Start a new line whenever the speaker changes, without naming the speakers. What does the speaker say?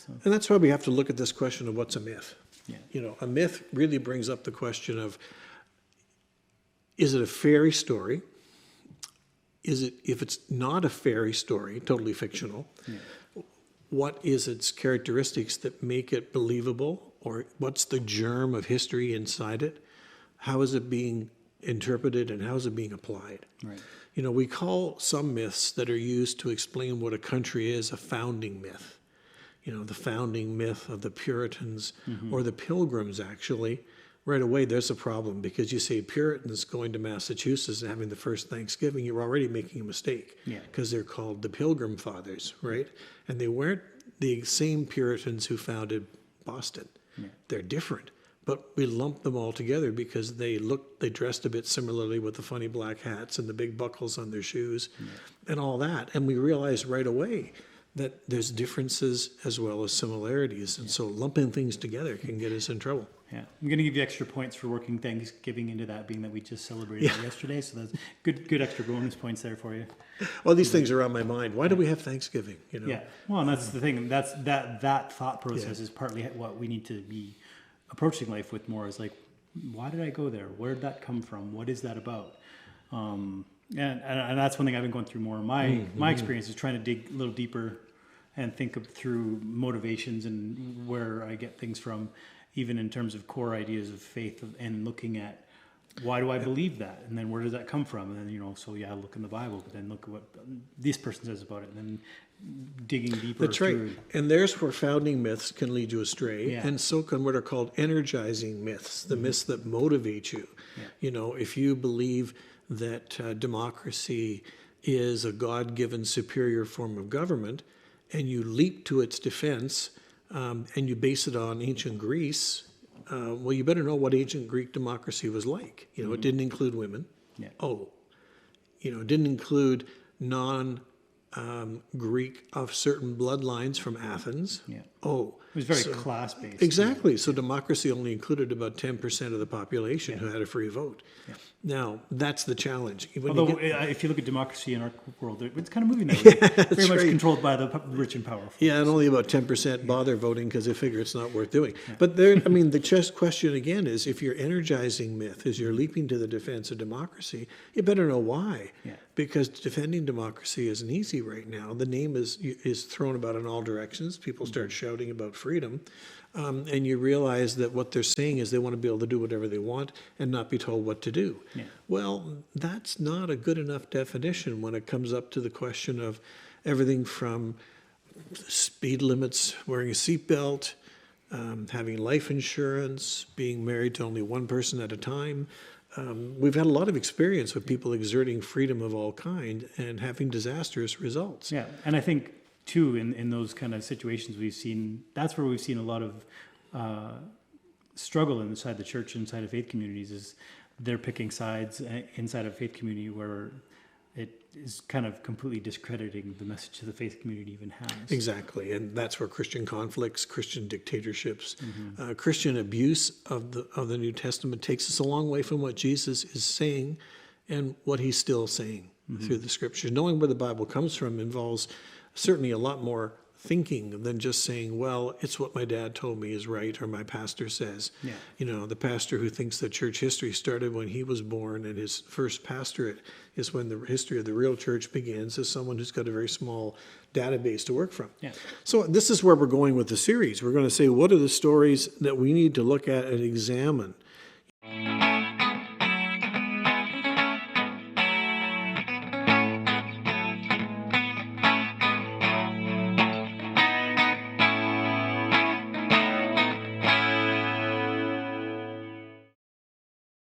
So,
And that's why we have to look at this question of what's a myth.
yeah.
You know, a myth really brings up the question of, is it a fairy story? Is it, if it's not a fairy story, totally fictional, what is its characteristics that make it believable? Or what's the germ of history inside it? How is it being interpreted and how is it being applied?
Right.
You know, we call some myths that are used to explain what a country is a founding myth. You know, the founding myth of the Puritans or the Pilgrims, actually. Right away, there's a problem because you say Puritans going to Massachusetts and having the first Thanksgiving, you're already making a mistake because they're called the Pilgrim Fathers, right? And they weren't the same Puritans who founded Boston. They're different, but we lump them all together because they dressed a bit similarly with the funny black hats and the big buckles on their shoes and all that. And we realized right away that there's differences as well as similarities. And so lumping things together can get us in trouble.
Yeah, I'm going to give you extra points for working Thanksgiving into that, being that we just celebrated it yesterday. So that's good extra bonus points there for you.
Well, these things are on my mind. Why do we have Thanksgiving? You know?
Yeah, well, and that's the thing. That's that thought process is partly what we need to be approaching life with more. Is like, why did I go there? Where did that come from? What is that about? And that's one thing I've been going through more. My experience is trying to dig a little deeper and think through motivations and where I get things from, even in terms of core ideas of faith and looking at why do I believe that? And then where does that come from? And then, you know, so look in the Bible, but then look at what this person says about it. And then digging deeper.
That's right. And there's where founding myths can lead you astray.
Yeah.
And so can what are called energizing myths, the myths that motivate you.
Yeah.
You know, if you believe that democracy is a God-given superior form of government, and you leap to its defense, and you base it on ancient Greece, well, you better know what ancient Greek democracy was like. You know, it didn't include women.
Yeah.
Oh, you know, it didn't include Greek of certain bloodlines from Athens.
Yeah.
Oh.
It was very class-based.
Exactly. So democracy only included about 10% of the population who had a free vote. Yeah. Now, that's the challenge.
Although, if you look at democracy in our world, it's kind of moving that way. Very much controlled by the rich and powerful.
Yeah, and only about 10% bother voting because they figure it's not worth doing. But there, I mean, the just question again is, if your energizing myth is you're leaping to the defense of democracy, you better know why.
Yeah.
Because defending democracy isn't easy right now. The name is thrown about in all directions. People start shouting about freedom. And you realize that what they're saying is they want to be able to do whatever they want and not be told what to do.
Yeah.
Well, that's not a good enough definition when it comes up to the question of everything from speed limits, wearing a seatbelt, having life insurance, being married to only one person at a time. We've had a lot of experience with people exerting freedom of all kind and having disastrous results.
Yeah, and I think too, in those kind of situations that's where we've seen a lot of struggle inside the church, inside of faith communities, is they're picking sides inside of faith community where it is kind of completely discrediting the message that the faith community even has.
Exactly, and that's where Christian conflicts, Christian dictatorships, Christian abuse of the New Testament takes us a long way from what Jesus is saying and what he's still saying through the Scriptures. Knowing where the Bible comes from involves certainly a lot more thinking than just saying, well, it's what my dad told me is right or my pastor says.
Yeah.
You know, the pastor who thinks that church history started when he was born and his first pastorate is when the history of the real church begins, as someone who's got a very small database to work from.
Yeah.
So this is where we're going with the series. We're going to say, what are the stories that we need to look at and examine